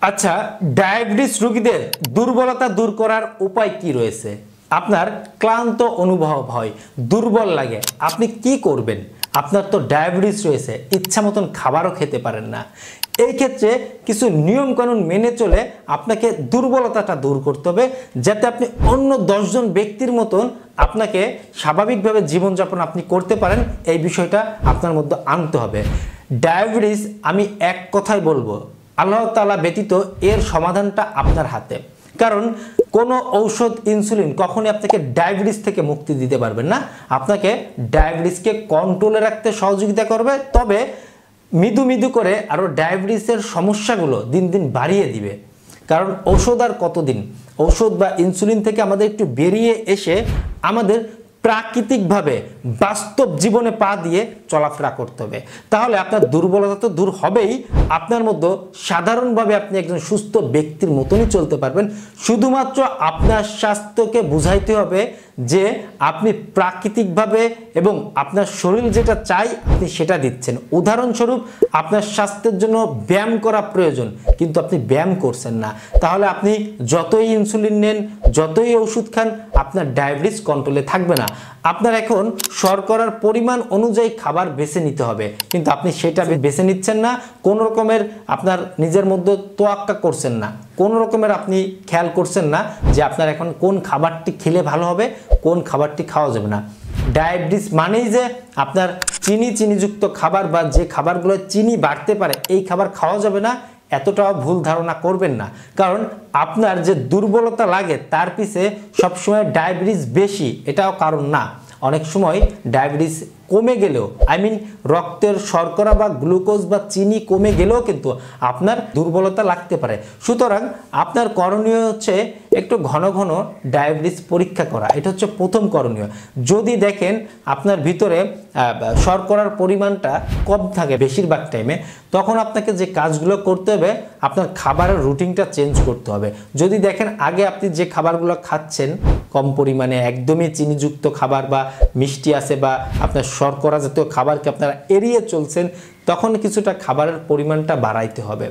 আচ্ছা, ডায়াবেটিস রোগীদের দুর্বলতা দূর করার উপায় কি রয়েছে? আপনার ক্লান্ত অনুভব হয়, দুর্বল লাগে, আপনি কি করবেন? আপনার তো ডায়াবেটিস রয়েছে, ইচ্ছা মতন খাবারও খেতে পারেন না। এই ক্ষেত্রে কিছু নিয়মকানুন মেনে চলে আপনাকে দুর্বলতাটা দূর করতে হবে, যাতে আপনি অন্য 10 জন ব্যক্তির মতন আপনাকে স্বাভাবিকভাবে জীবনযাপন আপনি করতে পারেন। এই বিষয়টা আপনার মধ্যে আনতে হবে। ডায়াবেটিস আমি এক কথাই বলবো, আল্লাহ তাআলা ব্যতীত এর সমাধানটা আপনার হাতে। কারণ কোনো ঔষধ, ইনসুলিন কখনোই আপনাকে ডায়াবেটিস থেকে মুক্তি দিতে পারবেন না। আপনাকে ডায়াবেটিসকে কন্ট্রোলে রাখতে সহযোগিতা করবে, তবে মৃদু মৃদু করে আরও ডায়াবেটিসের সমস্যাগুলো দিন দিন বাড়িয়ে দিবে। কারণ ঔষধ আর কতদিন? ঔষধ বা ইনসুলিন থেকে আমাদের একটু বেরিয়ে এসে আমাদের প্রাকৃতিকভাবে বাস্তব জীবনে পা দিয়ে চলাফেরা করতে হবে। তাহলে আপনার দুর্বলতা তো দূর হবেই, আপনার মধ্যে সাধারণভাবে আপনি একজন সুস্থ ব্যক্তির মতনই চলতে পারবেন। শুধুমাত্র আপনার স্বাস্থ্যকে বুঝাইতে হবে যে আপনি প্রাকৃতিকভাবে এবং আপনার শরীর যেটা চাই আপনি সেটা দিচ্ছেন। উদাহরণস্বরূপ, আপনার স্বাস্থ্যের জন্য ব্যায়াম করা প্রয়োজন, কিন্তু আপনি ব্যায়াম করছেন না, তাহলে আপনি যতই ইনসুলিন নেন, যতই ওষুধ খান, আপনার ডায়াবেটিস কন্ট্রোলে থাকবে না। আপনার এখন শর্করার পরিমাণ অনুযায়ী খাবার বেছে নিতে হবে, কিন্তু আপনি সেটা বেছে নিচ্ছেন না। কোনো রকমের আপনার নিজের মধ্যে তোয়াক্কা করছেন না, কোনো রকমের আপনি খেয়াল করছেন না যে আপনার এখন কোন খাবারটি খেলে ভালো হবে, কোন খাবারটি খাওয়া যাবে না। ডায়াবেটিস মানেই যে আপনার চিনিযুক্ত খাবার বা যে খাবারগুলো চিনি বাড়তে পারে এই খাবার খাওয়া যাবে না, এতটাও ভুল ধারণা করবেন না। কারণ আপনার যে দুর্বলতা লাগে তার পিছে সবসময় ডায়াবেটিস বেশি এটাও কারণ না। অনেক সময় ডায়াবেটিস কমে গেলেও, রক্তের শর্করা বা গ্লুকোজ বা চিনি কমে গেলেও কিন্তু আপনার দুর্বলতা লাগতে পারে। সুতরাং আপনার করণীয় হচ্ছে একটু ঘন ঘন ডায়াবেটিস পরীক্ষা করা। এটা হচ্ছে প্রথম করণীয়। যদি দেখেন আপনার ভিতরে শর্করার পরিমাণটা কম থাকে বেশিরভাগ টাইমে, তখন আপনাকে যে কাজগুলো করতে হবে, আপনার খাবারের রুটিনটা চেঞ্জ করতে হবে। যদি দেখেন আগে আপনি যে খাবারগুলো খাচ্ছেন কম পরিমাণে, একদমই চিনিযুক্ত খাবার বা মিষ্টি আছে বা আপনার শর্করা জাতীয় খাবারকে আপনারা এড়িয়ে চলছেন, তখন কিছুটা খাবারের পরিমাণটা বাড়াইতে হবে।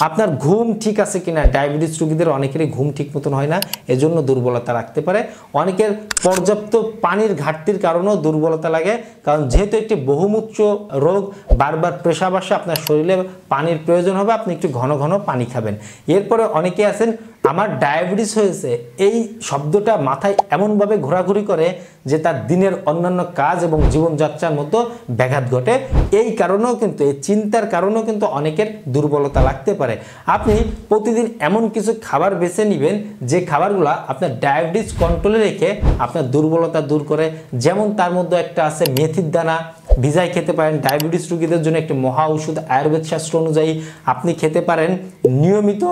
আপনার ঘুম ঠিক আছে কিনা, ডায়াবেটিস রোগীদের অনেকেরই ঘুম ঠিক মতন হয় না, এজন্য দুর্বলতা রাখতে পারে। অনেকের পর্যাপ্ত পানির ঘাটতির কারণেও দুর্বলতা লাগে, কারণ যেহেতু একটি বহুমূত্র রোগ, বারবার পেশাব আসে, আপনার শরীরে পানির প্রয়োজন হবে, আপনি একটু ঘন ঘন পানি খাবেন। এরপরে অনেকে আছেন আমার ডায়াবেটিস হয়েছে এই শব্দটা মাথায় এমনভাবে ঘোরাঘুরি করে যে তার দিনের অন্যান্য কাজ এবং জীবনযাত্রার মতো ব্যাঘাত ঘটে। এই কারণেও কিন্তু, এই চিন্তার কারণেও কিন্তু অনেকের দুর্বলতা লাগতে পারে। আপনি প্রতিদিন এমন কিছু খাবার বেছে নেবেন যে খাবারগুলো আপনার ডায়াবেটিস কন্ট্রোলে রেখে আপনার দুর্বলতা দূর করে। যেমন তার মধ্যে একটা আছে মেথির দানা, ভিজাই খেতে পারেন। ডায়াবেটিস রোগীদের জন্য একটি মহা ঔষধ। আয়ুর্বেদ শাস্ত্র অনুযায়ী আপনি খেতে পারেন নিয়মিত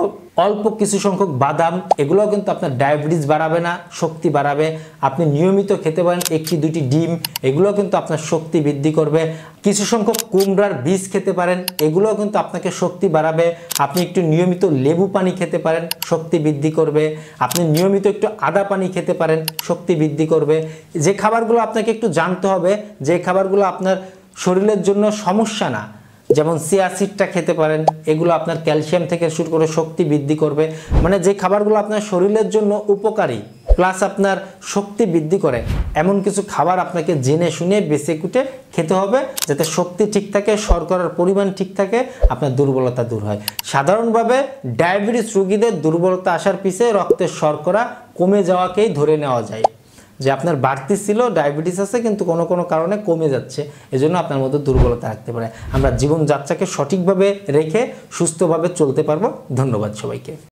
অল্প কিছু সংখ্যক বাদাম, এগুলোও কিন্তু আপনার ডায়াবেটিস বাড়াবে না, শক্তি বাড়াবে। আপনি নিয়মিত খেতে পারেন 1-2টি ডিম, এগুলোও কিন্তু আপনার শক্তি বৃদ্ধি করবে। কিছু সংখ্যক কুমড়ার বীজ খেতে পারেন, এগুলোও কিন্তু আপনাকে শক্তি বাড়াবে। আপনি একটু নিয়মিত লেবু পানি খেতে পারেন, শক্তি বৃদ্ধি করবে। আপনি নিয়মিত একটু আদা পানি খেতে পারেন, শক্তি বৃদ্ধি করবে। যে খাবারগুলো আপনাকে একটু জানতে হবে, যে খাবারগুলো আপনার শরীরের জন্য সমস্যা না, যেমন চিয়া সিডটা খেতে পারেন, এগুলো আপনার ক্যালসিয়াম থেকে শুরু করে শক্তি বৃদ্ধি করবে। মানে যে খাবারগুলো আপনার শরীরের জন্য উপকারী প্লাস আপনার শক্তি বৃদ্ধি করে, এমন কিছু খাবার আপনাকে জেনে শুনে বেছে কুটে খেতে হবে, যাতে শক্তি ঠিক থাকে, শর্করার পরিমাণ ঠিক থাকে, আপনার দুর্বলতা দূর হয়। সাধারণভাবে ডায়াবেটিস রোগীদের দুর্বলতা আসার পিছিয়ে রক্তের শর্করা কমে যাওয়াকেই ধরে নেওয়া যায়, যে আপনার বাড়তি ছিল, ডায়াবেটিস আছে কিন্তু কোনো কোনো কারণে কমে যাচ্ছে, এজন্য আপনার মধ্যে দুর্বলতা রাখতে পারে। আমরা জীবনযাত্রাকে সঠিকভাবে রেখে সুস্থভাবে চলতে পারবো। ধন্যবাদ সবাইকে।